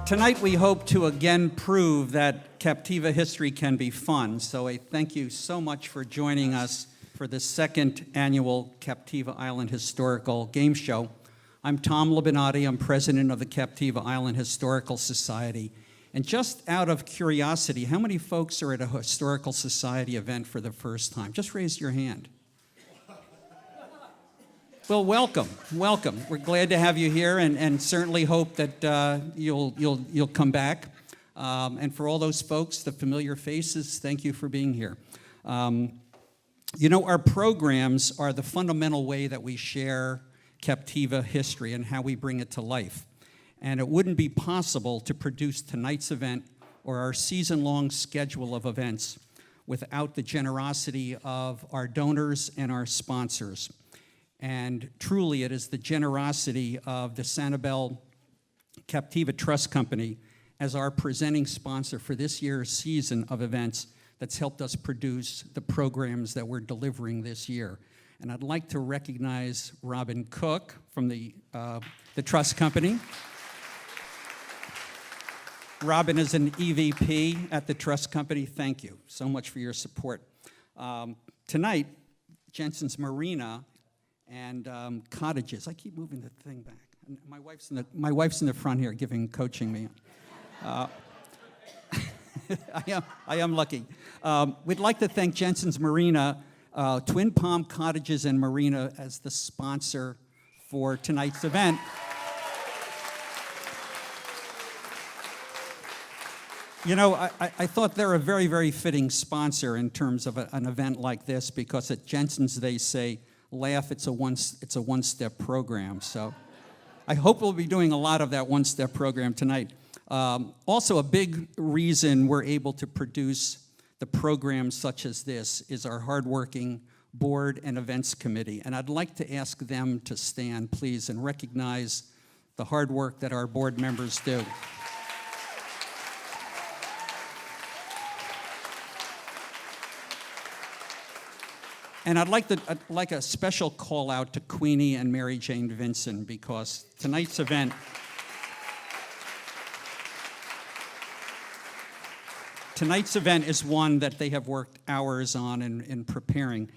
Tonight we hope to again prove that Captiva history can be fun, so I thank you so much for joining us for the second annual Captiva Island Historical Game Show. I'm Tom Libinati, I'm president of the Captiva Island Historical Society. And just out of curiosity, how many folks are at a historical society event for the first time? Just raise your hand. Well, welcome, welcome. We're glad to have you here, and certainly hope that you'll come back. And for all those folks, the familiar faces, thank you for being here. You know, our programs are the fundamental way that we share Captiva history and how we bring it to life. And it wouldn't be possible to produce tonight's event or our season-long schedule of events without the generosity of our donors and our sponsors. And truly, it is the generosity of the Sanibel Captiva Trust Company as our presenting sponsor for this year's season of events that's helped us produce the programs that we're delivering this year. And I'd like to recognize Robin Cook from the Trust Company. Robin is an EVP at the Trust Company. Thank you so much for your support. Tonight, Jensen's Marina and cottages. I keep moving the thing back. And my wife's in the front here coaching me. I am lucky. We'd like to thank Jensen's Marina, Twin Palm Cottages and Marina as the sponsor for tonight's event. You know, I thought they're a very, very fitting sponsor in terms of an event like this, because at Jensen's they say, laugh, it's a one-step program. So I hope we'll be doing a lot of that one-step program tonight. Also, a big reason we're able to produce the programs such as this is our hardworking board and events committee. And I'd like to ask them to stand, please, and recognize the hard work that our board members do. And I'd like a special call out to Queenie and Mary Jane Vinson, because tonight's event is one that they have worked hours on in preparing,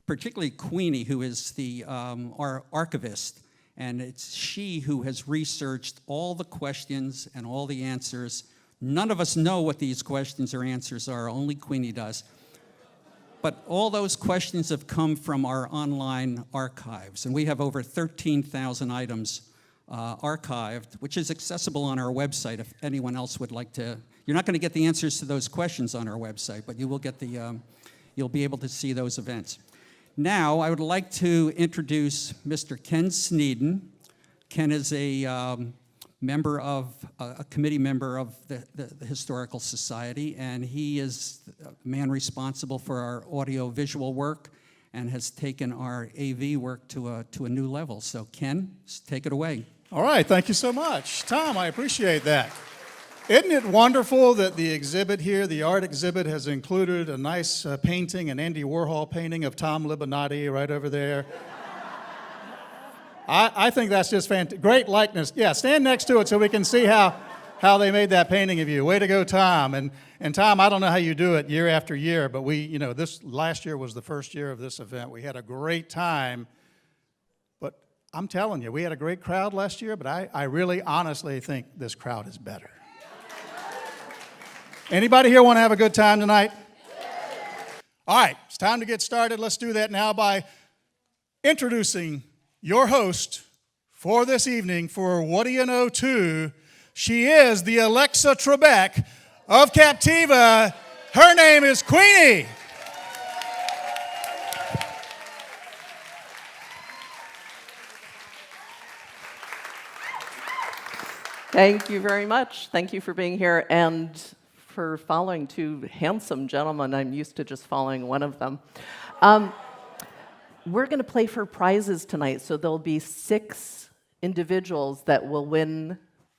particularly Queenie, who is our archivist. And it's she who has researched all the questions and all the answers. None of us know what these questions or answers are, only Queenie does. But all those questions have come from our online archives, and we have over 13,000 items archived, which is accessible on our website if anyone else would like to. You're not going to get the answers to those questions on our website, but you will get you'll be able to see those events. Now, I would like to introduce Mr. Ken Sneeden. Ken is a committee member of the Historical Society, and he is a man responsible for our audio-visual work and has taken our AV work to a new level. So Ken, take it away. All right, thank you so much. Tom, I appreciate that. Isn't it wonderful that the exhibit here, the art exhibit, has included a nice painting, an Andy Warhol painting of Tom Libinati right over there? I think that's just fantastic. Great likeness. Yeah, stand next to it so we can see how they made that painting of you. Way to go, Tom. And Tom, I don't know how you do it year after year, but this last year was the first year of this event. We had a great time, but I'm telling you, we had a great crowd last year, but I really honestly think this crowd is better. Anybody here want to have a good time tonight? All right, it's time to get started. Let's do that now by introducing your host for this evening for What Do You Know 2. She is the Alexa Trebek of Captiva. Her name is Queenie. Thank you very much. Thank you for being here and for following two handsome gentlemen. I'm used to just following one of them. We're going to play for prizes tonight, so there'll be 6 individuals that will win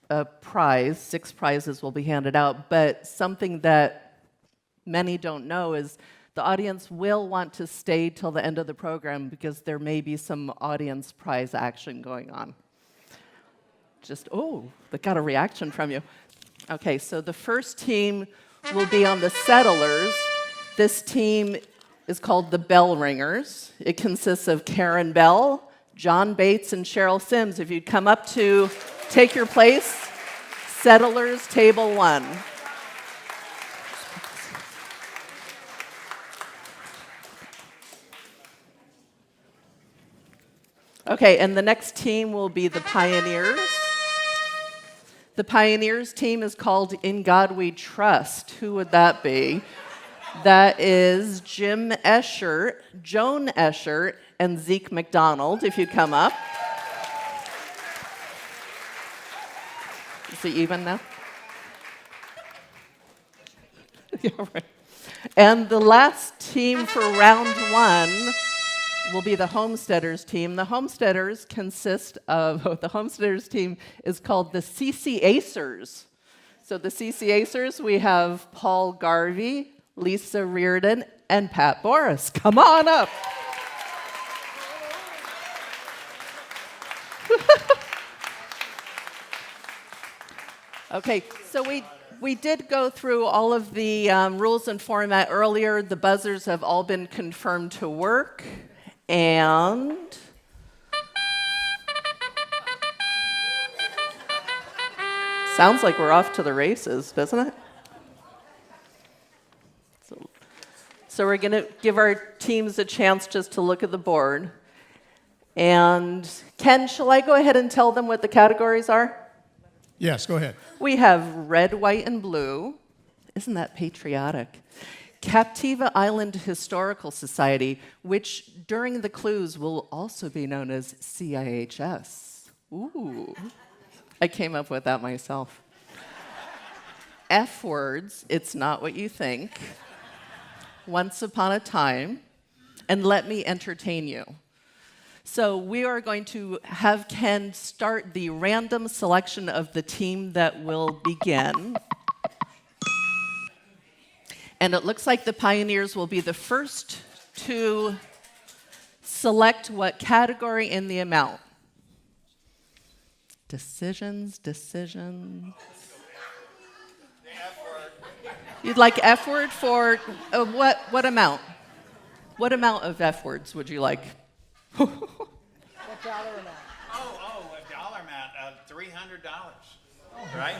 a prize. 6 prizes will be handed out, but something that many don't know is the audience will want to stay till the end of the program because there may be some audience prize action going on. Just, oh, they got a reaction from you. Okay, so the first team will be on the settlers. This team is called the Bell Ringers. It consists of Karen Bell, John Bates, and Cheryl Sims. If you'd come up to take your place, settlers, table 1. Okay, and the next team will be the Pioneers. The Pioneers team is called In God We Trust. Who would that be? That is Jim Escher, Joan Escher, and Zeke McDonald, if you come up. Is it even now? Yeah, right. And the last team for round 1 will be the Homesteaders team. The Homesteaders the Homesteaders team is called the CCAcers. So the CCAcers, we have Paul Garvey, Lisa Reardon, and Pat Boris. Come on up. Okay, so we did go through all of the rules and format earlier. The buzzers have all been confirmed to work. And sounds like we're off to the races, doesn't it? So we're going to give our teams a chance just to look at the board. And Ken, shall I go ahead and tell them what the categories are? Yes, go ahead. We have red, white, and blue. Isn't that patriotic? Captiva Island Historical Society, which during the clues will also be known as CIHS. Ooh, I came up with that myself. F words, it's not what you think. Once upon a time, and let me entertain you. So we are going to have Ken start the random selection of the team that will begin. And it looks like the Pioneers will be the first to select what category in the amount. Decisions. You'd like F word for what amount? What amount of F words would you like? What dollar amount? A dollar amount, $300, right?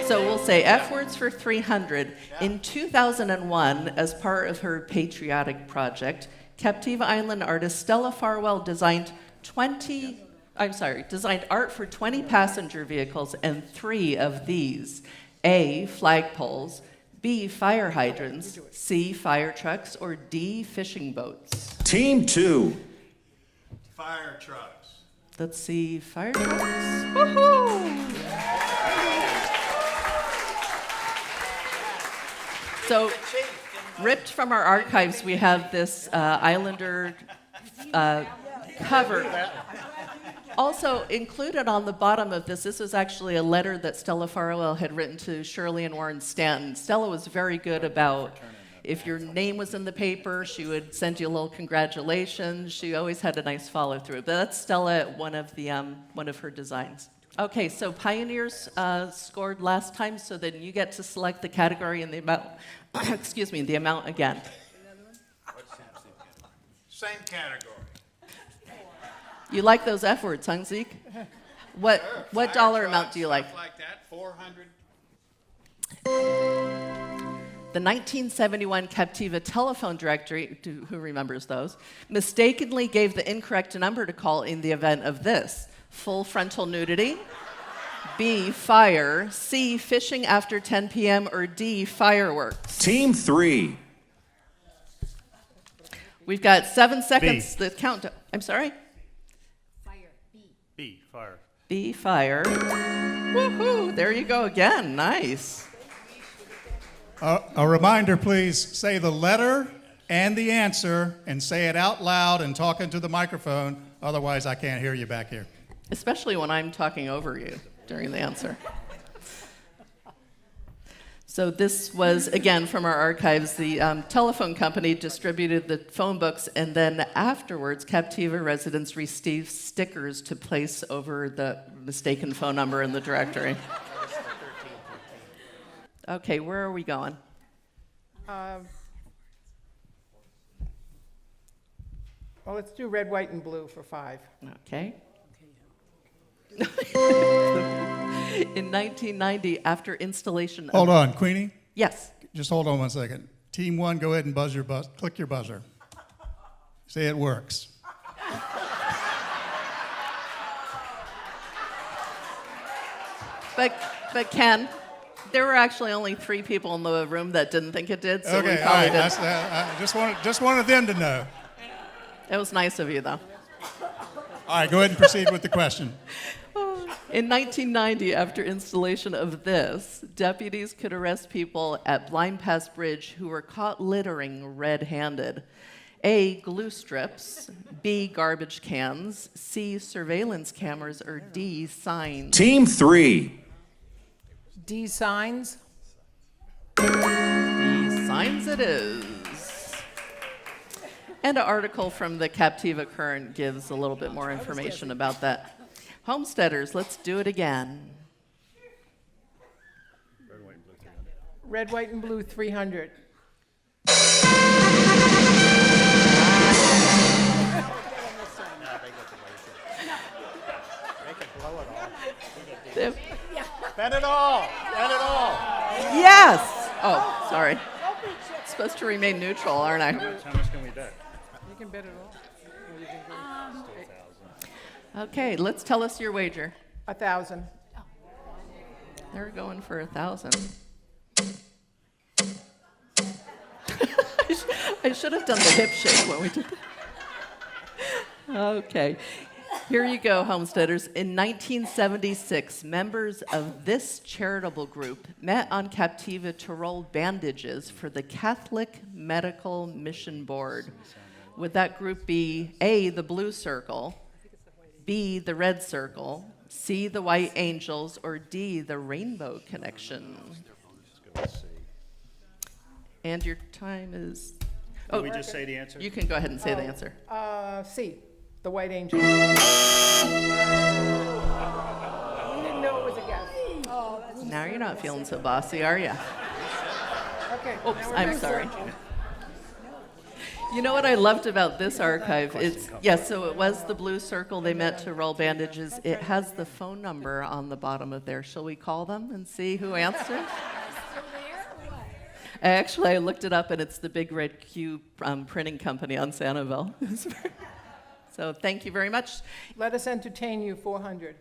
So we'll say F words for 300. In 2001, as part of her patriotic project, Captiva Island artist Stella Farwell designed art for 20 passenger vehicles and 3 of these. A, flagpoles, B, fire hydrants, C, fire trucks, or D, fishing boats. Team 2. Fire trucks. Let's see, fire trucks. Woohoo! So, ripped from our archives, we have this Islander cover. Also included on the bottom of this was actually a letter that Stella Farwell had written to Shirley and Warren Stanton. Stella was very good about, if your name was in the paper, she would send you a little congratulations. She always had a nice follow through. But that's Stella, one of her designs. Okay, so Pioneers scored last time, so then you get to select the category and the amount. Excuse me, the amount again. Same category. You like those F words, huh, Zeke? What Fire dollar trucks, amount do you like? Stuff like that, 400. The 1971 Captiva telephone directory, who remembers those, mistakenly gave the incorrect number to call in the event of this: full frontal nudity, B, fire, C, fishing after 10 p.m., or D, fireworks. Team 3. We've got 7 seconds to count. I'm sorry? B, fire. B, fire. Woohoo! There you go again. Nice. A reminder, please, say the letter and the answer, and say it out loud and talk into the microphone. Otherwise, I can't hear you back here. Especially when I'm talking over you during the answer. So this was, again, from our archives. The telephone company distributed the phone books, and then afterwards, Captiva residents received stickers to place over the mistaken phone number in the directory. Okay, where are we going? Well, let's do red, white, and blue for 5. Okay. In 1990, after installation of... Hold on, Queenie, Yes. just hold on 1 second. Team 1, go ahead and click your buzzer. Say it works. But Ken, there were actually only 3 people in the room that didn't think it did, so we Okay, all probably right. didn't. I just wanted them to know. It was nice of you, though. All right, go ahead and proceed with the question. In 1990, after installation of this, deputies could arrest people at Blind Pass Bridge who were caught littering red-handed. A, glue strips, B, garbage cans, C, surveillance cameras, or D, signs. Team 3. D, signs. D, signs it is. And an article from the Captiva Current gives a little bit more information about that. Homesteaders, let's do it again. Red, white, and blue 300. Bet it all. Yes! Oh, sorry. Supposed to remain neutral, aren't I? You can bet it all. Okay, let's tell us your wager. 1,000. They're going for 1,000. I should have done the hip shake when we did that. Okay, here you go, homesteaders. In 1976, members of this charitable group met on Captiva to roll bandages for the Catholic Medical Mission Board. Would that group be A, the Blue Circle, B, the Red Circle, C, the White Angels, or D, the Rainbow Connection? And your time is... Can we just say the answer? You can go ahead and say the answer. C, the White Angels. You didn't know it was a guess. Now you're not feeling so bossy, are you? Okay. Oops, now we're I'm back sorry. searching. You know what I loved about this archive? It's, yes, so it was the Blue Circle. They met to roll bandages. It has the phone number on the bottom of there. Shall we call them and see who answers? Actually, I looked it up, and it's the Big Red Q printing company on Sanibel. So thank you very much. Let us entertain you 400.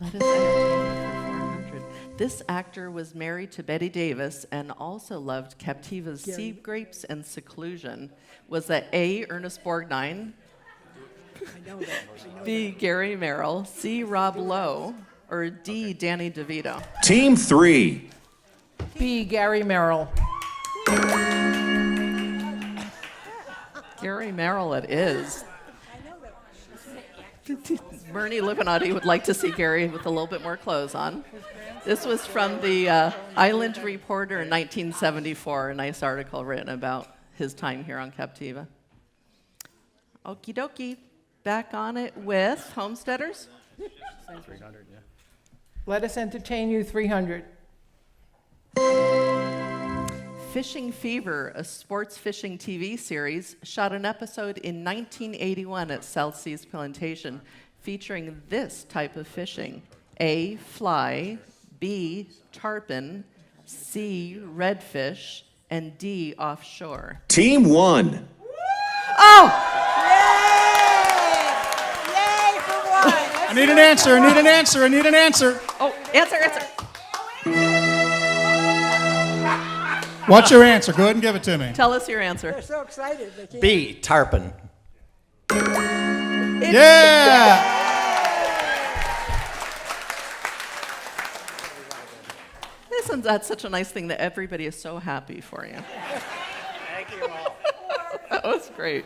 Let us entertain you for 400. This actor was married to Betty Davis and also loved Captiva's sea grapes and seclusion. Was that A, Ernest Borgnine, B, Gary Merrill, C, Rob Lowe, or D, Danny DeVito? Team 3. B, Gary Merrill. Gary Merrill it is. Bernie Lippinati would like to see Gary with a little bit more clothes on. This was from the Island Reporter in 1974, a nice article written about his time here on Captiva. Okie dokie, back on it with homesteaders. 300, yeah. Let us entertain you 300. Fishing Fever, a sports fishing TV series, shot an episode in 1981 at South Seas Plantation featuring this type of fishing. A, fly, B, tarpon, C, redfish, and D, offshore. Team 1. Oh! I need an answer. Oh, answer. What's your answer? Go ahead and give it to me. Tell us your answer. They're so excited. They can't. B, tarpon. Yeah! Isn't that such a nice thing that everybody is so happy for you? Thank you all. That was great.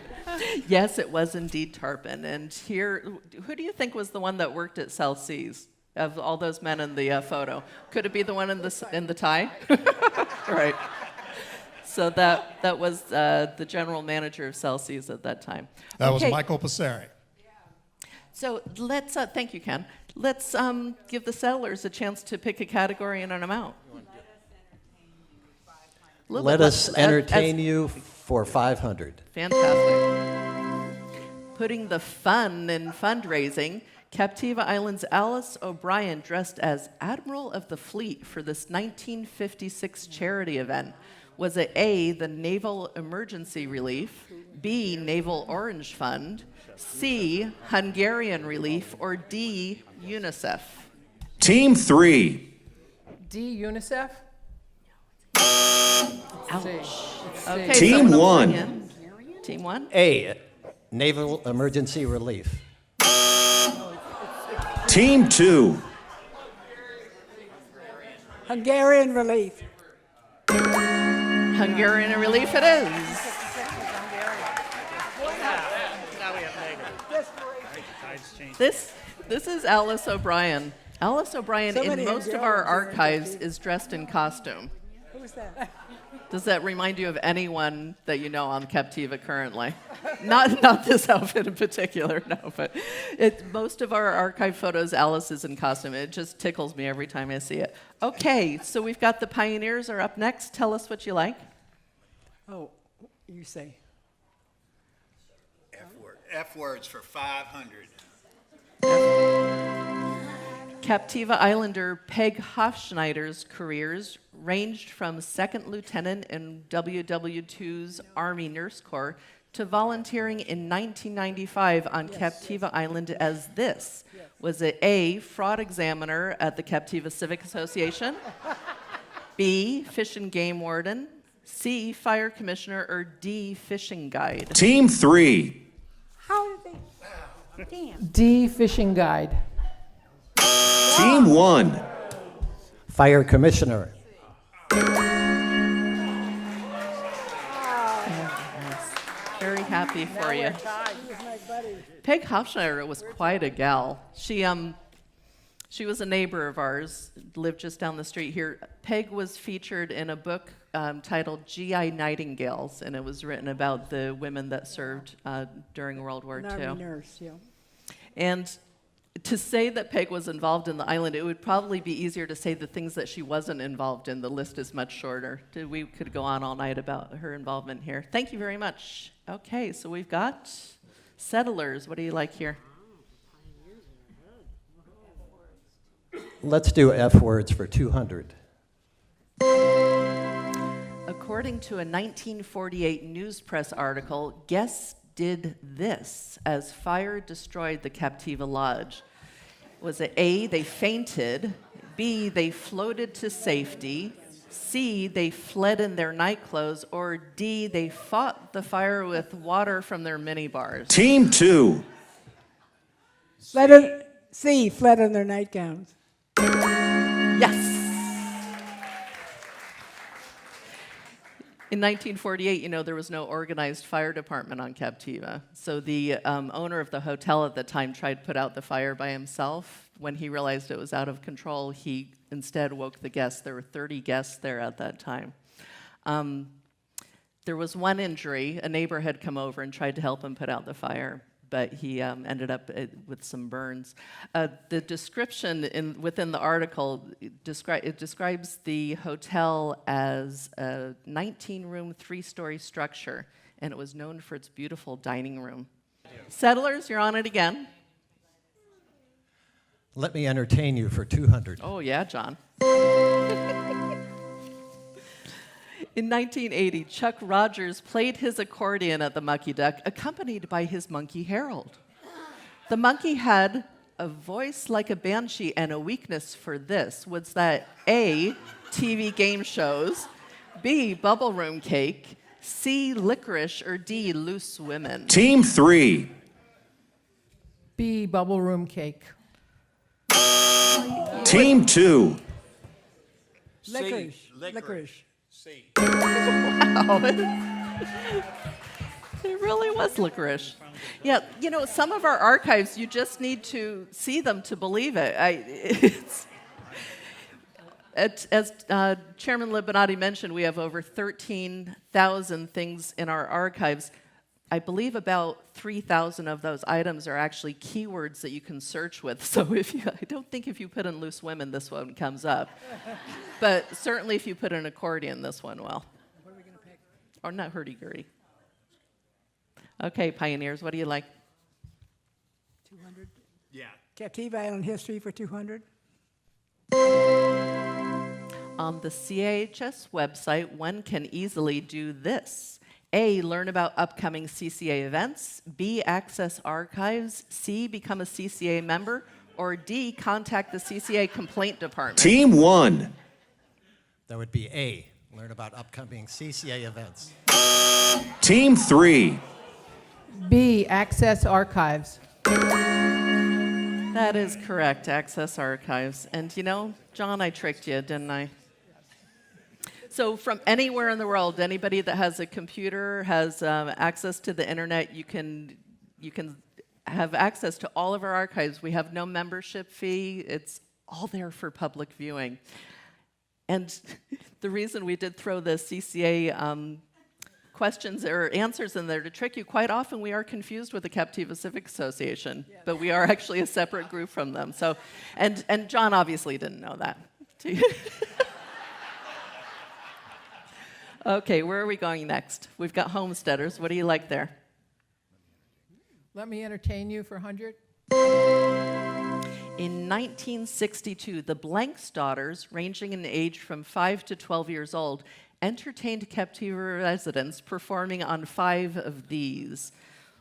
Yes, it was indeed tarpon. And here, who do you think was the one that worked at South Seas of all those men in the photo? Could it be the one in the tie? Right. So that was the general manager of South Seas at that time. That was Okay. Michael Passeri. So let's, thank you, Ken. Let's give the settlers a chance to pick a category and an amount. little Let bit us less- entertain you for 500. Fantastic. Putting the fun in fundraising, Captiva Island's Alice O'Brien dressed as Admiral of the Fleet for this 1956 charity event. Was it A, the Naval Emergency Relief, B, Naval Orange Fund, C, Hungarian Relief, or D, UNICEF? Team 3. D, UNICEF? Okay, Team someone will 1. bring in. Team 1? A, Naval Emergency Relief. Team 2. Hungarian Relief. Hungarian Relief it is. Now we have negative. Tides change. This is Alice O'Brien. Alice O'Brien So in many most of our Hungarians are archives interested. is dressed in costume. Who's that? Does that remind you of anyone that you know on Captiva currently? Not this outfit in particular, no, but most of our archive photos, Alice is in costume. It just tickles me every time I see it. Okay, so we've got the pioneers are up next. Tell us what you like. Oh, you say. F words for 500. Captiva Islander Peg Hofschneider's careers ranged from second lieutenant in WW2's Army Nurse Corps to volunteering in 1995 on Captiva Island as this. Was it A, fraud examiner at the Captiva Civic Association, B, fish and game warden, C, fire commissioner, or D, fishing guide? Team 3. How did they? Damn. D, fishing guide. Team 1. Fire Commissioner. Very happy for you. Peg Hofschneider was quite a gal. She was a neighbor of ours, lived just down the street here. Peg was featured in a book titled GI Nightingales, and it was written about the women that served during World War II. Army nurse, yeah. And to say that Peg was involved in the island, it would probably be easier to say the things that she wasn't involved in. The list is much shorter. We could go on all night about her involvement here. Thank you very much. Okay, so we've got settlers. What do you like here? Let's do F words for 200. According to a 1948 news press article, guests did this as fire destroyed the Captiva Lodge. Was it A, they fainted, B, they floated to safety, C, they fled in their nightclothes, or D, they fought the fire with water from their minibars? Team 2. C, fled in their nightgowns. Yes. In 1948, there was no organized fire department on Captiva. So the owner of the hotel at the time tried to put out the fire by himself. When he realized it was out of control, he instead woke the guests. There were 30 guests there at that time. There was one injury. A neighbor had come over and tried to help him put out the fire, but he ended up with some burns. The description within the article describes the hotel as a 19-room, 3-story structure, and it was known for its beautiful dining room. Settlers, you're on it again. Let me entertain you for 200. Oh, yeah, John. In 1980, Chuck Rogers played his accordion at the Mucky Duck, accompanied by his monkey Harold. The monkey had a voice like a banshee and a weakness for this. Was that A, TV game shows, B, bubble room cake, C, licorice, or D, loose women? Team 3. B, bubble room cake. Team 2. Licorice. Licorice. Wow. It really was licorice. Yeah, some of our archives, you just need to see them to believe it. As Chairman Libinati mentioned, we have over 13,000 things in our archives. I believe about 3,000 of those items are actually keywords that you can search with. So I don't think if you put in loose women, this one comes up. But certainly if you put in accordion, this one will. Or not hurdy-gurdy. Okay, pioneers, what do you like? 200. Yeah. Captiva Island History for 200. On the CIHS website, one can easily do this. A, learn about upcoming CCA events. B, access archives. C, become a CCA member. Or D, contact the CCA complaint department. Team 1. That would be A, learn about upcoming CCA events. Team 3. B, access archives. That is correct, access archives. And you know, John, I tricked you, didn't I? So from anywhere in the world, anybody that has a computer, has access to the internet, you can have access to all of our archives. We have no membership fee. It's all there for public viewing. And the reason we did throw the CCA questions or answers in there to trick you, quite often we are confused with the Captiva Civic Association, but we are actually a separate group from them. So, and John obviously didn't know that. Okay, where are we going next? We've got homesteaders. What do you like there? Let me entertain you for 100. In 1962, the Blanks daughters, ranging in age from 5 to 12 years old, entertained Captiva residents performing on 5 of these.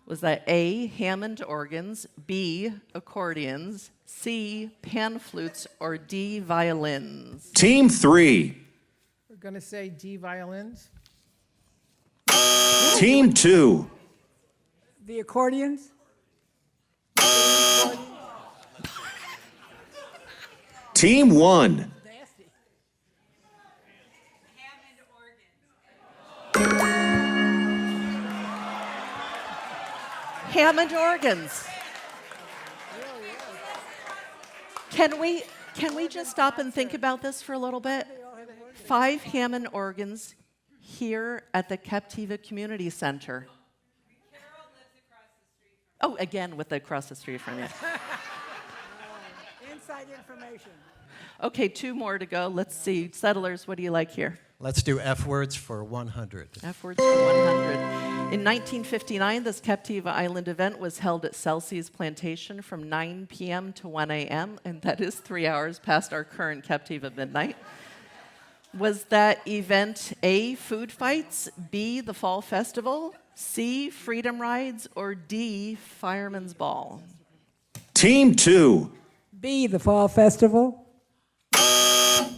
Was that A, Hammond organs, B, accordions, C, pan flutes, or D, violins? Team 3. We're going to say D, violins. Team 2. The accordions. Team 1. Hammond organs. Can we just stop and think about this for a little bit? 5 Hammond organs here at the Captiva Community Center. Oh, again with the across the street from you. Inside information. Okay, 2 more to go. Let's see. Settlers, what do you like here? Let's do F words for 100. F words for 100. In 1959, this Captiva Island event was held at Celsey's Plantation from 9 p.m. to 1 a.m., and that is 3 hours past our current Captiva midnight. Was that event A, food fights, B, the fall festival, C, freedom rides, or D, fireman's ball? Team 2. B, the fall festival.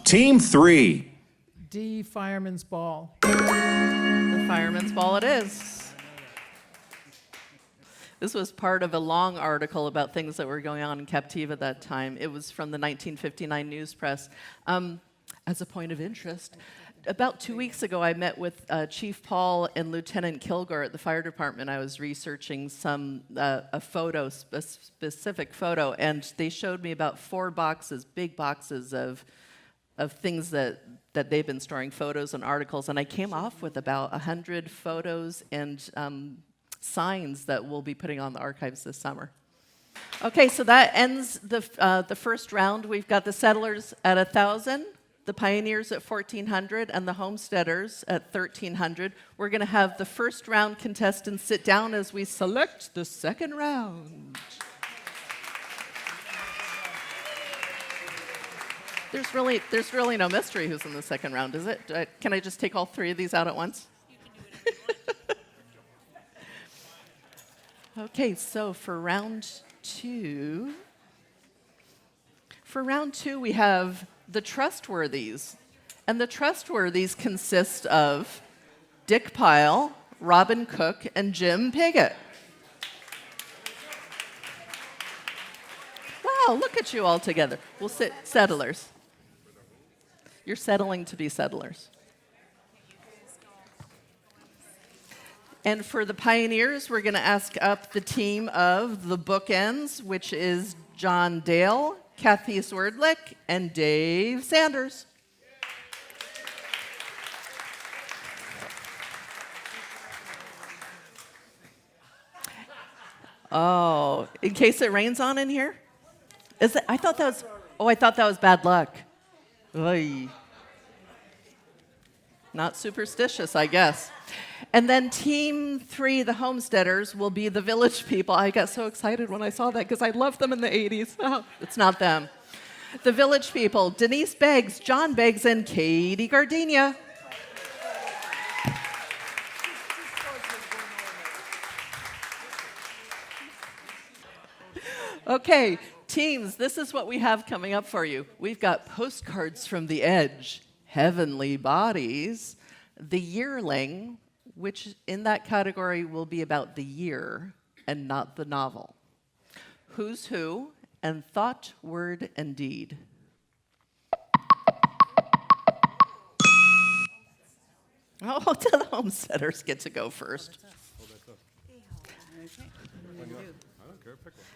Team 3. D, fireman's ball. The fireman's ball it is. This was part of a long article about things that were going on in Captiva at that time. It was from the 1959 News Press. As a point of interest, about 2 weeks ago, I met with Chief Paul and Lieutenant Kilgore at the fire department. I was researching a specific photo, and they showed me about 4 boxes, big boxes of things that they've been storing, photos and articles, and I came off with about 100 photos and signs that we'll be putting on the archives this summer. Okay, so that ends the first round. We've got the settlers at 1,000. The pioneers at 1,400 and the homesteaders at 1,300. We're going to have the first round contestants sit down as we select the second round. There's really no mystery who's in the second round, is it? Can I just take all 3 of these out at once? You can do it. Okay, so for round 2, we have the Trustworthies. And the Trustworthies consist of Dick Pyle, Robin Cook, and Jim Piggott. Wow, look at you all together. We'll sit settlers. You're settling to be settlers. And for the pioneers, we're going to ask up the team of the Bookends, which is John Dale, Kathy Swerdlick, and Dave Sanders. Oh, in case it rains on in here? Is it? I thought that was bad luck. Oy. Not superstitious, I guess. And then team 3, the homesteaders, will be the village people. I got so excited when I saw that because I loved them in the 80s. Oh, it's not them. The village people, Denise Beggs, John Beggs, and Katie Gardenia. Okay, teams, this is what we have coming up for you. We've got postcards from the edge, heavenly bodies, the yearling, which in that category will be about the year and not the novel. Who's Who, and Thought, Word, and Deed. Oh, the homesteaders get to go first.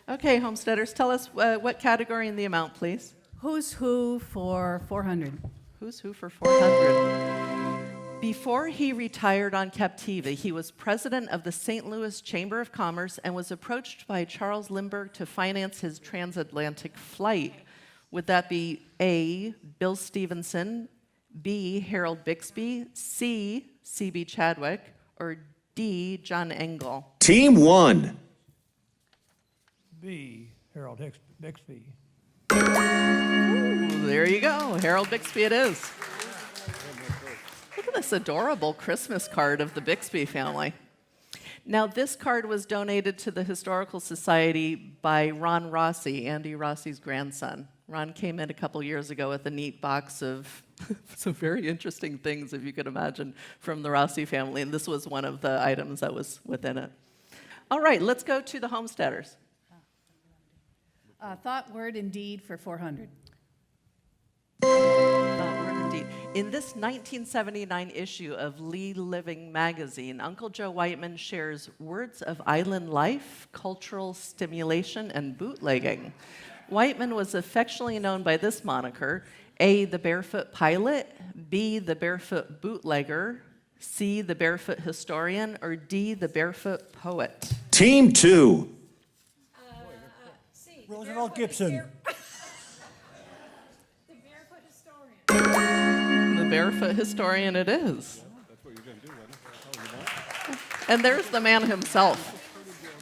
Okay, homesteaders, tell us what category and the amount, please. Who's Who for 400? Who's Who for 400? Before he retired on Captiva, he was president of the St. Louis Chamber of Commerce and was approached by Charles Lindbergh to finance his transatlantic flight. Would that be A, Bill Stevenson, B, Harold Bixby, C, C.B. Chadwick, or D, John Engel? Team 1. B, Harold Bixby. Ooh, there you go. Harold Bixby it is. Look at this adorable Christmas card of the Bixby family. Now, this card was donated to the Historical Society by Ron Rossi, Andy Rossi's grandson. Ron came in a couple years ago with a neat box of some very interesting things, if you could imagine, from the Rossi family, and this was one of the items that was within it. All right, let's go to the homesteaders. Thought, Word, and Deed for 400. In this 1979 issue of Lee Living magazine, Uncle Joe Whiteman shares words of island life, cultural stimulation, and bootlegging. Whiteman was affectionately known by this moniker: A, the barefoot pilot, B, the barefoot bootlegger, C, the barefoot historian, or D, the barefoot poet. Team 2. Roosevelt Gibson. The Barefoot Historian. The barefoot historian it is. And there's the man himself.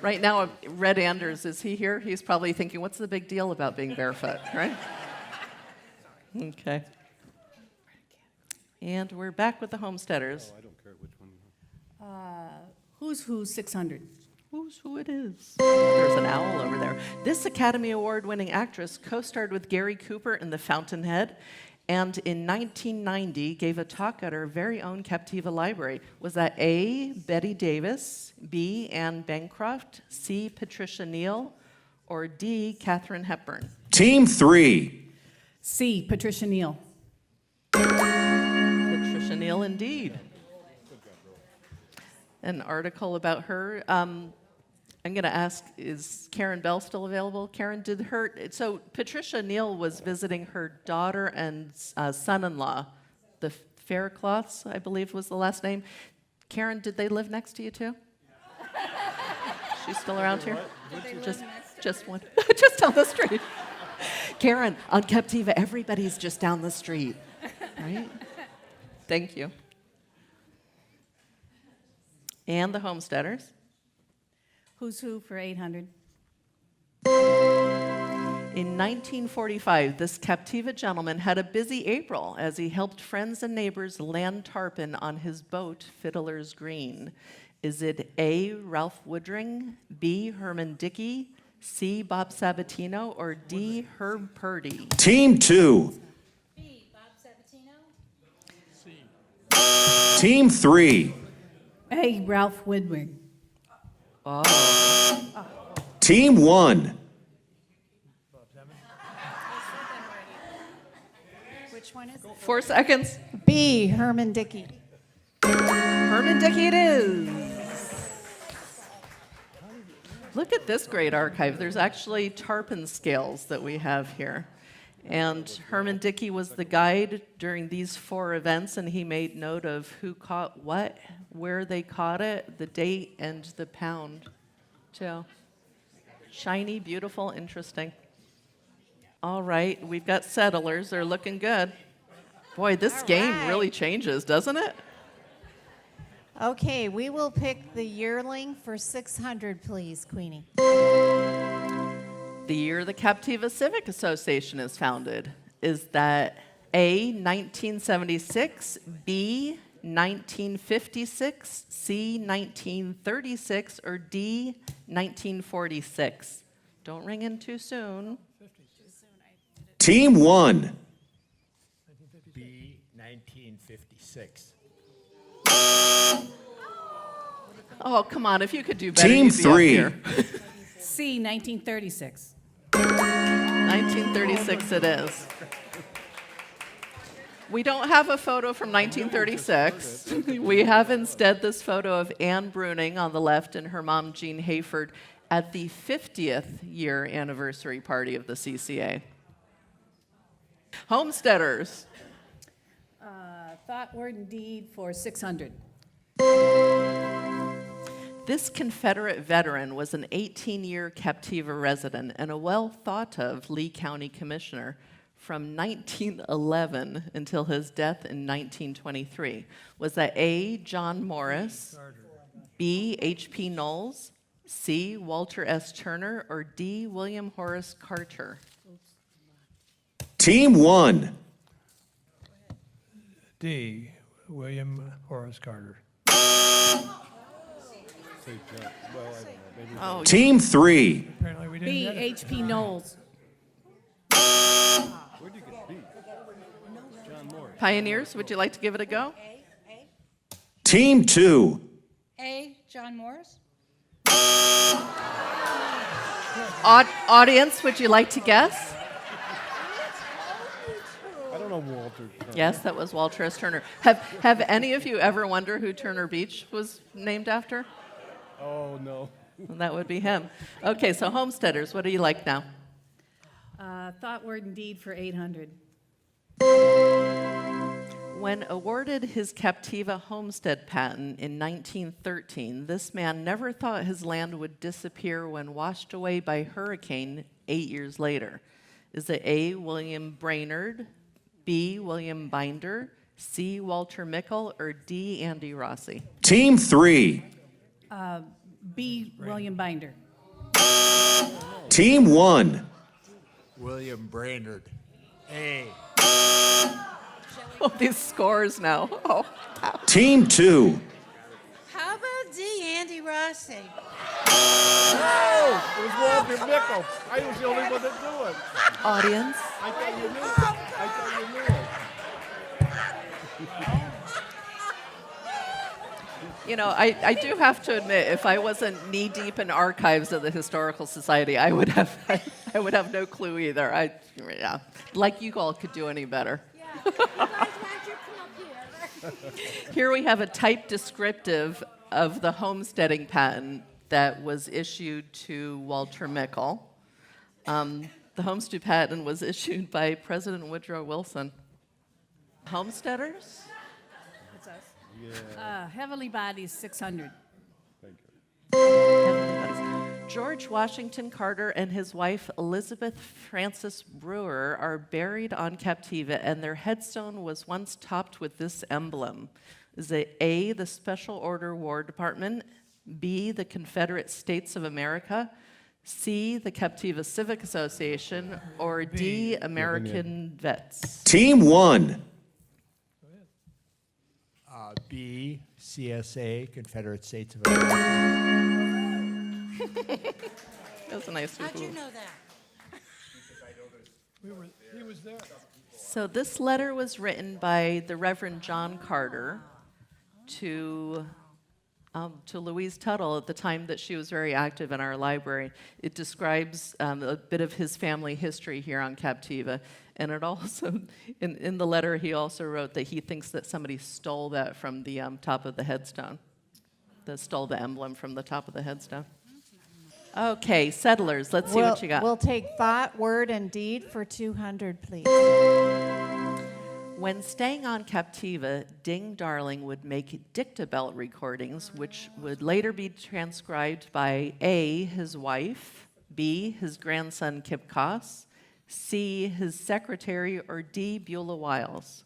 Right now, Red Anders, is he here? He's probably thinking, what's the big deal about being barefoot, right? Okay. And we're back with the homesteaders. Who's Who 600? Who's Who it is? There's an owl over there. This Academy Award-winning actress co-starred with Gary Cooper in The Fountainhead, and in 1990 gave a talk at her very own Captiva Library. Was that A, Betty Davis, B, Anne Bancroft, C, Patricia Neal, or D, Katharine Hepburn? Team 3. C, Patricia Neal. Patricia Neal, indeed. An article about her. I'm going to ask, is Karen Bell still available? Karen, so Patricia Neal was visiting her daughter and son-in-law, the Faircloths, I believe was the last name. Karen, did they live next to you too? She's still around here? Just one, just down the street. Karen, on Captiva, everybody's just down the street, right? Thank you. And the homesteaders. Who's Who for 800? In 1945, this Captiva gentleman had a busy April as he helped friends and neighbors land tarpon on his boat, Fiddler's Green. Is it A, Ralph Woodring, B, Herman Dickey, C, Bob Sabatino, or D, Herb Purdy? Team 2. B, Bob Sabatino. C. Team 3. A, Ralph Woodring. Oh. Team 1. Which one is it? 4 seconds. B, Herman Dickey. Herman Dickey it is. Look at this great archive. There's actually tarpon scales that we have here. And Herman Dickey was the guide during these 4 events, and he made note of who caught what, where they caught it, the date, and the pound, too. Shiny, beautiful, interesting. All right, we've got settlers. They're looking good. Boy, this game really changes, doesn't it? Okay, we will pick the yearling for 600, please, Queenie. The year the Captiva Civic Association is founded. Is that A, 1976, B, 1956, C, 1936, or D, 1946? Don't ring in too soon. Team 1. B, 1956. Oh, come on, if you could do better, Team you'd be up 3. here. C, 1936. 1936 it is. We don't have a photo from 1936. We have instead this photo of Anne Bruning on the left and her mom, Jean Hayford, at the 50th year anniversary party of the CCA. Homesteaders. Thought, word, and deed for 600. This Confederate veteran was an 18-year Captiva resident and a well-thought-of Lee County commissioner from 1911 until his death in 1923. Was that A, John Morris, B, H.P. Knowles, C, Walter S. Turner, or D, William Horace Carter? Team 1. D, William Horace Carter. Oh, Team 3. Apparently we didn't B, get it. H.P. Knowles. Pioneers, would you like to give it a go? Team 2. A, John Morris. Audience, would you like to guess? I don't know Walter. Yes, that was Walter S. Turner. Have any of you ever wondered who Turner Beach was named after? Oh, no. That would be him. Okay, so homesteaders, what do you like now? Thought, word, and deed for 800. When awarded his Captiva homestead patent in 1913, this man never thought his land would disappear when washed away by hurricane 8 years later. Is it A, William Brainerd, B, William Binder, C, Walter Mickle, or D, Andy Rossi? Team 3. B, William Binder. Team 1. William Brainerd. A. Oh, these scores now. Oh. Team 2. How about D, Andy Rossi? Oh, it was Walter Mickle. I was the only one that knew it. Audience, I thought you knew it. I thought you knew it. you know, I do have to admit, if I wasn't knee-deep in archives of the Historical Society, I would have no clue either. Yeah, like you all could do any better. Here we have a type descriptive of the homesteading patent that was issued to Walter Mickle. The homestead patent was issued by President Woodrow Wilson. Homesteaders? That's us. Heavily bodied 600. George Washington Carter and his wife Elizabeth Frances Brewer are buried on Captiva, and their headstone was once topped with this emblem. Is it A, the Special Order War Department, B, the Confederate States of America, C, the Captiva Civic Association, or D, American Vets? Team 1. B, CSA, Confederate States of America. That's a nice How'd you move. know that? He was there. So this letter was written by the Reverend John Carter to Louise Tuttle at the time that she was very active in our library. It describes a bit of his family history here on Captiva. And it also, in the letter, he also wrote that he thinks that somebody stole that from the top of the headstone. Stole the emblem from the top of the headstone. Okay, settlers, let's see what you got. We'll take thought, word, and deed for 200, please. When staying on Captiva, Ding Darling would make dictabelt recordings, which would later be transcribed by A, his wife, B, his grandson Kip Koss, C, his secretary, or D, Beulah Wiles.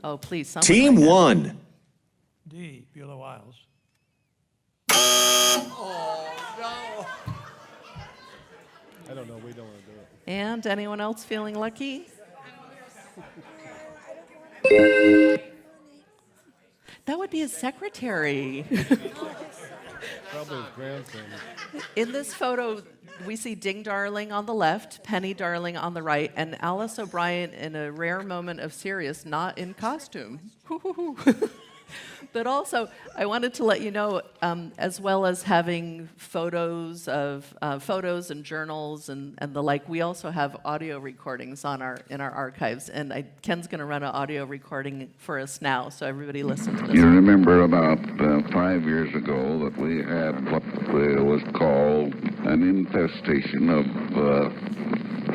Oh, please, someone. Team like that. 1. D, Beulah Wiles. I don't know, we don't want to do it. And anyone else feeling lucky? That would be his secretary. Probably his grandson. In this photo, we see Ding Darling on the left, Penny Darling on the right, and Alice O'Brien in a rare moment of serious, not in costume. But also, I wanted to let you know, as well as having photos and journals and the like, we also have audio recordings in our archives. And Ken's going to run an audio recording for us now, so everybody listen to this. You remember about 5 years ago that we had what was called an infestation of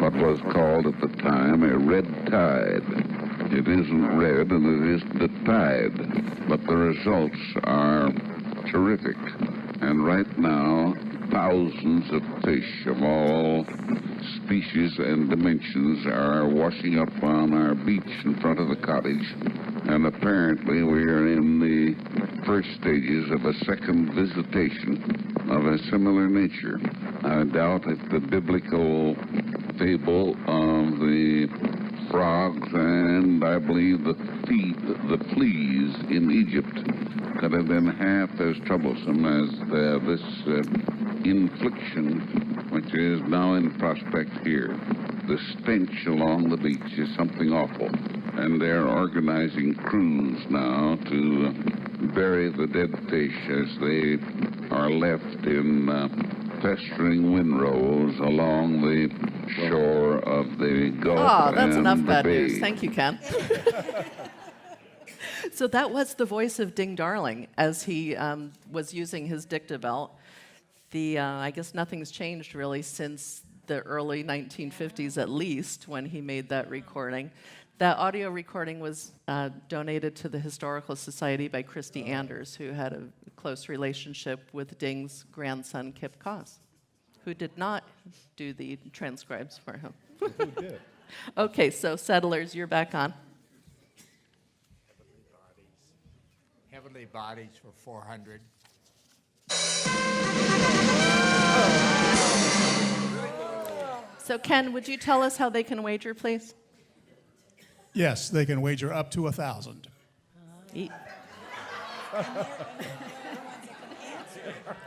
what was called at the time a red tide. It isn't red and it isn't a tide, but the results are terrific. And right now, thousands of fish of all species and dimensions are washing up on our beach in front of the cottage. And apparently we are in the first stages of a second visitation of a similar nature. I doubt if the biblical fable of the frogs and I believe the fleas in Egypt could have been half as troublesome as this infliction which is now in prospect here. The stench along the beach is something awful, and they're organizing crews now to bury the dead fish as they are left in festering windrows along the shore of the Gulf. Oh, that's and enough the bad bay. news. Thank you, Ken. So that was the voice of Ding Darling as he was using his dictabelt. I guess nothing's changed really since the early 1950s at least when he made that recording. That audio recording was donated to the Historical Society by Christy Anders, who had a close relationship with Ding's grandson, Kip Koss, who did not do the transcribes for him. Who did? Okay, so Settlers, you're back on. Heavenly Bodies for 400. So Ken, would you tell us how they can wager, please? Yes, they can wager up to 1,000. Even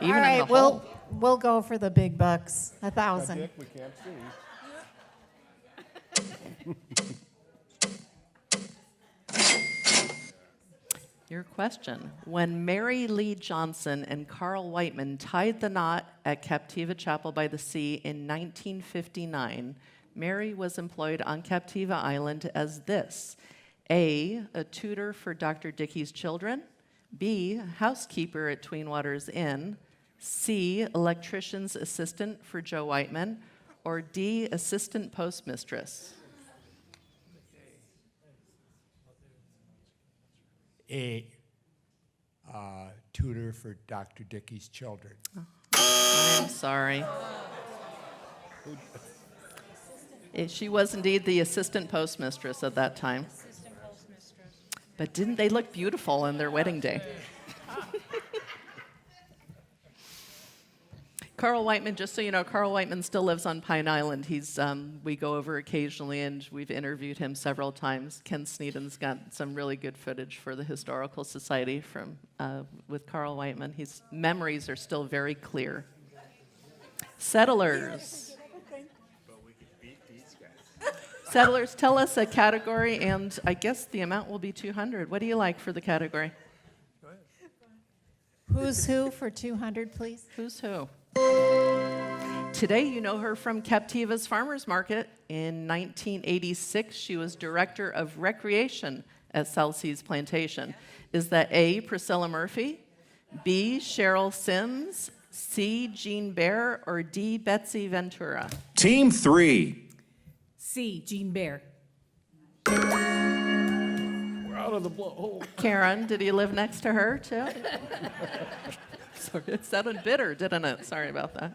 All in right, the hole. we'll go for the big bucks. 1,000. Dick, we can't see. Your question. When Mary Lee Johnson and Carl Whiteman tied the knot at Captiva Chapel by the Sea in 1959, Mary was employed on Captiva Island as this: A, a tutor for Dr. Dickey's children; B, housekeeper at Tween Waters Inn; C, electrician's assistant for Joe Whiteman; or D, assistant postmistress. A tutor for Dr. Dickey's children. I'm sorry. She was indeed the assistant postmistress at that time. But didn't they look beautiful on their wedding day? Carl Whiteman, just so you know, Carl Whiteman still lives on Pine Island. We go over occasionally, and we've interviewed him several times. Ken Sneeden's got some really good footage for the Historical Society with Carl Whiteman. His memories are still very clear. Settlers. Settlers, tell us a category, and I guess the amount will be 200. What do you like for the category? Who's who for 200, please? Who's who? Today, you know her from Captiva's Farmers Market. In 1986, she was Director of Recreation at Celsey's Plantation. Is that A, Priscilla Murphy, B, Cheryl Sims, C, Jean Bear, or D, Betsy Ventura? Team 3. C, Jean Bear. We're out of the hole. Karen, did you live next to her, too? Sorry, it sounded bitter, didn't it? Sorry about that.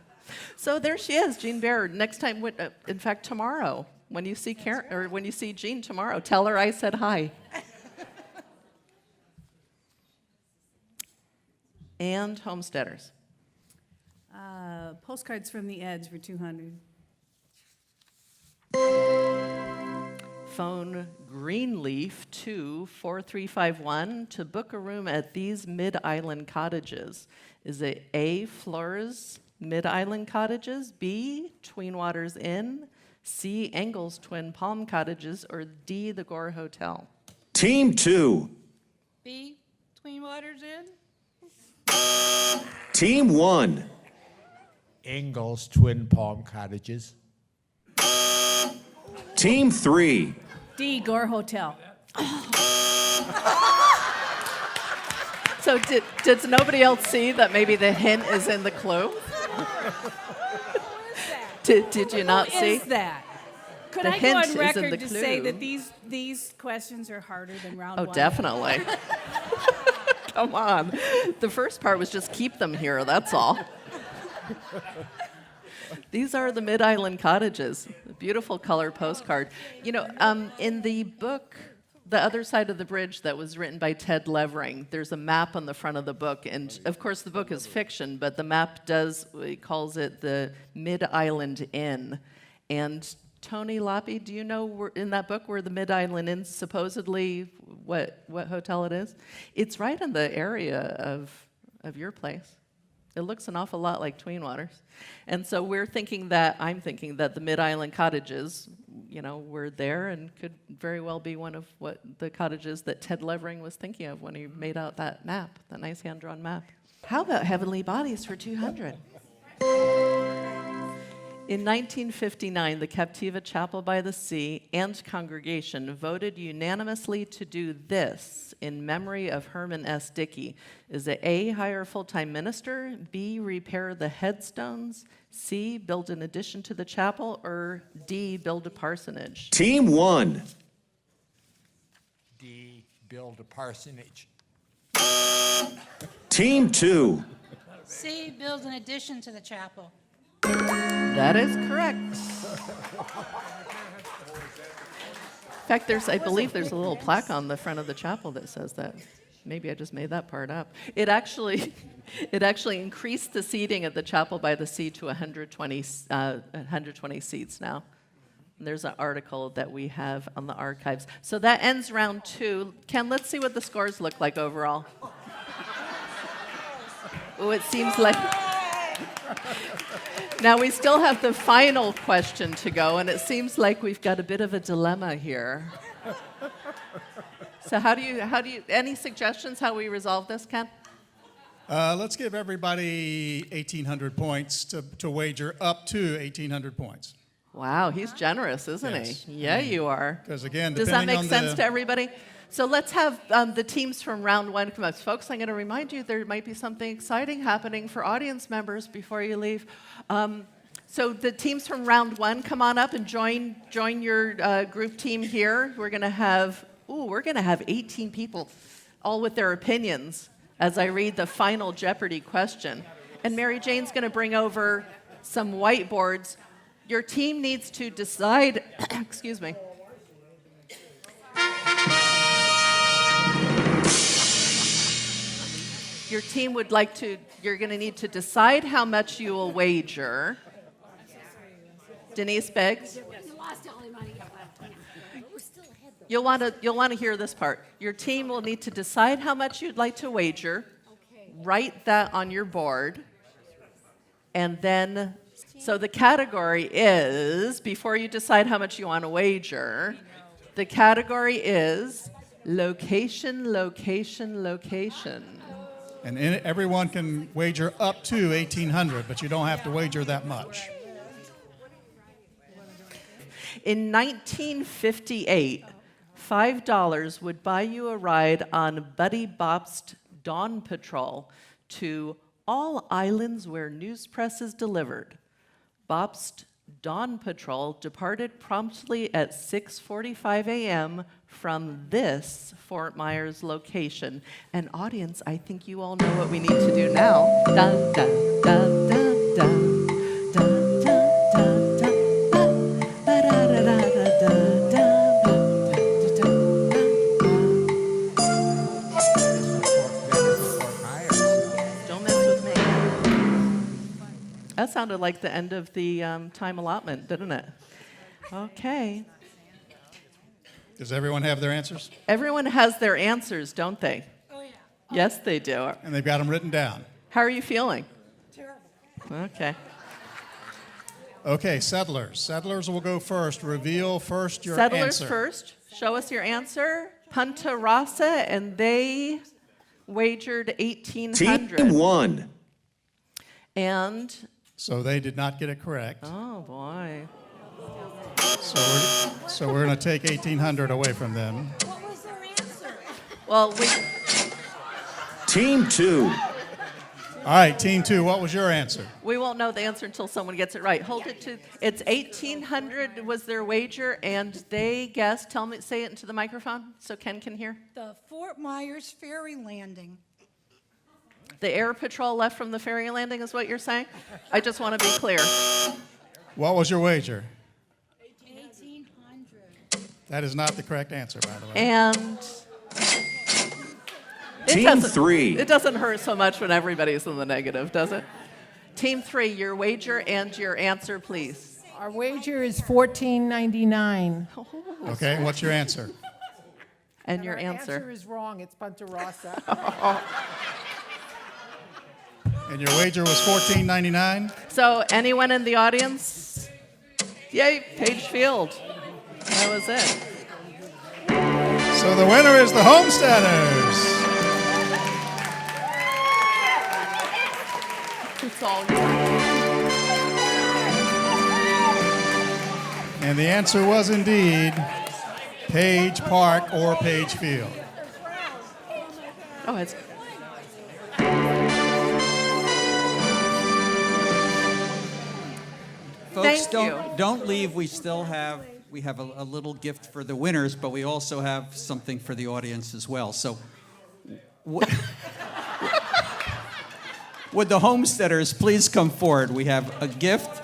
So there she is, Jean Bear. Next time, in fact, tomorrow, when you see Karen or when you see Jean tomorrow, tell her I said hi. and homesteaders. Postcards from the Edge for 200. Phone Greenleaf 24351 to book a room at these Mid-Island cottages. Is it A, Flores Mid-Island Cottages, B, Tween Waters Inn, C, Engels Twin Palm Cottages, or D, the Gore Hotel? Team 2. B, Tween Waters Inn? Team 1. Engels Twin Palm Cottages. Team 3. D, Gore Hotel. So did nobody else see that maybe the hint is in the clue? Did you not Who see? is that? Could The I go hint on is in record the to say clue. that these questions are harder than round Oh, one? definitely. Come on. The first part was just keep them here, that's all. These are the Mid-Island cottages, a beautiful color postcard. You know, in the book, The Other Side of the Bridge, that was written by Ted Levering, there's a map on the front of the book. And of course, the book is fiction, but the map he calls it the Mid-Island Inn. And Tony Loppy, do you know in that book where the Mid-Island Inn supposedly, what hotel it is? It's right in the area of your place. It looks an awful lot like Tween Waters. And so I'm thinking that the Mid-Island cottages, you know, were there and could very well be one of what the cottages that Ted Levering was thinking of when he made out that map, that nice hand-drawn map. How about Heavenly Bodies for 200? In 1959, the Captiva Chapel by the Sea and congregation voted unanimously to do this in memory of Herman S. Dickey. Is it A, hire a full-time minister, B, repair the headstones, C, build an addition to the chapel, or D, build a parsonage? Team 1. D, build a parsonage. Team 2. C, build an addition to the chapel. That is correct. In fact, I believe there's a little plaque on the front of the chapel that says that. Maybe I just made that part up. It actually increased the seating at the Chapel by the Sea to 120 seats now. And there's an article that we have on the archives. So that ends round 2. Ken, let's see what the scores look like overall. Oh, it seems like... Now we still have the final question to go, and it seems like we've got a bit of a dilemma here. So how do you, any suggestions how we resolve this, Ken? Let's give everybody 1,800 points to wager up to 1,800 points. Wow, he's generous, isn't Yes. he? Yeah, you are. Because again, Does that depending make on sense to everybody? So let's have the teams from round 1 come up. Folks, I'm going to remind you there might be something exciting happening for audience members before you leave. So the teams from round 1, come on up and join your group team here. We're going to have 18 people, all with their opinions, as I read the final Jeopardy question. And Mary Jane's going to bring over some whiteboards. Your team needs to decide, excuse me. Your team you're going to need to decide how much you will wager. Denise Beggs? You'll want to hear this part. Your team will need to decide how much you'd like to wager. Write that on your board. And then, so the category is, before you decide how much you want to wager, the category is location, location, location. And everyone can wager up to 1,800, but you don't have to wager that much. In 1958, $5 would buy you a ride on Buddy Bop's Dawn Patrol to all islands where news press is delivered. Bop's Dawn Patrol departed promptly at 6:45 a.m. from this Fort Myers location. And audience, I think you all know what we need to do now. Dun, dun, dun, dun, dun. That sounded like the end of the time allotment, didn't it? Okay. Does everyone have their answers? Everyone has their answers, don't they? Oh, yeah. Yes, they do. And they've got them written down. How are you feeling? Terrible. Okay. Okay, settlers. Settlers will go first. Reveal first your Settlers answer. first. Show us your answer. Punta Rasa, and they wagered 1,800. Team 1. And, So they did not get it correct. oh boy. So we're going to take 1,800 away from them. What was their answer? Well, Team 2. All right, Team 2, what was your answer? we won't know the answer until someone gets it right. Hold it to, it's 1,800 was their wager, and they guessed, say it into the microphone so Ken can hear. The Fort Myers ferry landing. The air patrol left from the ferry landing is what you're saying? I just want to be clear. What was your wager? 1,800. That is not the correct answer, by the way. And Team 3. It doesn't hurt so much when everybody's in the negative, does it? Team 3, your wager and your answer, please. Our wager is $14.99. Okay, what's your answer? And your Our answer. is wrong. It's Punta Rasa. And your wager was $14.99? So anyone in the audience? Yay, Paige Field. That was it. So the winner is the Homesteaders. It's all you. And the answer was indeed Page Park or Page Field. Oh, it's. Folks, Thank don't leave. We still have a little gift for the winners, but we also have something for the audience as well. So, would the homesteaders please come forward? We have a gift.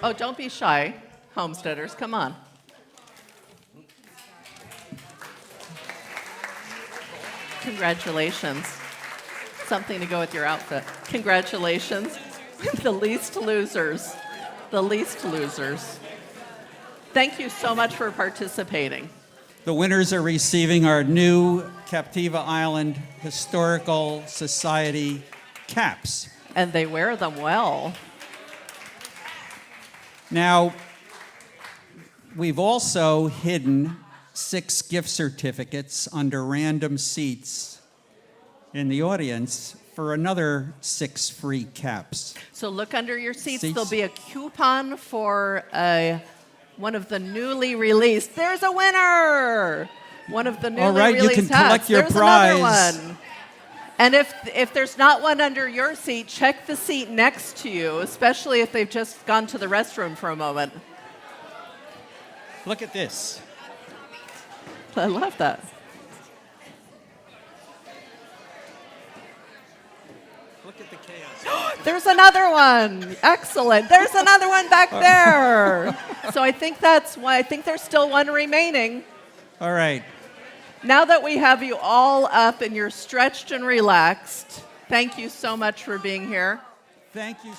Oh, don't be shy, homesteaders. Come on. Congratulations. Something to go with your outfit. Congratulations. The least losers. The least losers. Thank you so much for participating. The winners are receiving our new Captiva Island Historical Society caps. And they wear them well. Now, we've also hidden 6 gift certificates under random seats in the audience for another 6 free caps. So look under your seats. Seats. There'll be a coupon for one of the newly released. There's a winner! One of the newly All right, you released can collect hats. your There's prize. another one. And if there's not one under your seat, check the seat next to you, especially if they've just gone to the restroom for a moment. Look at this. I love that. Look at the chaos. There's another one. Excellent. There's another one back there. So I think that's why. I think there's still one remaining. All right. Now that we have you all up and you're stretched and relaxed, thank you so much for being here. Thank you.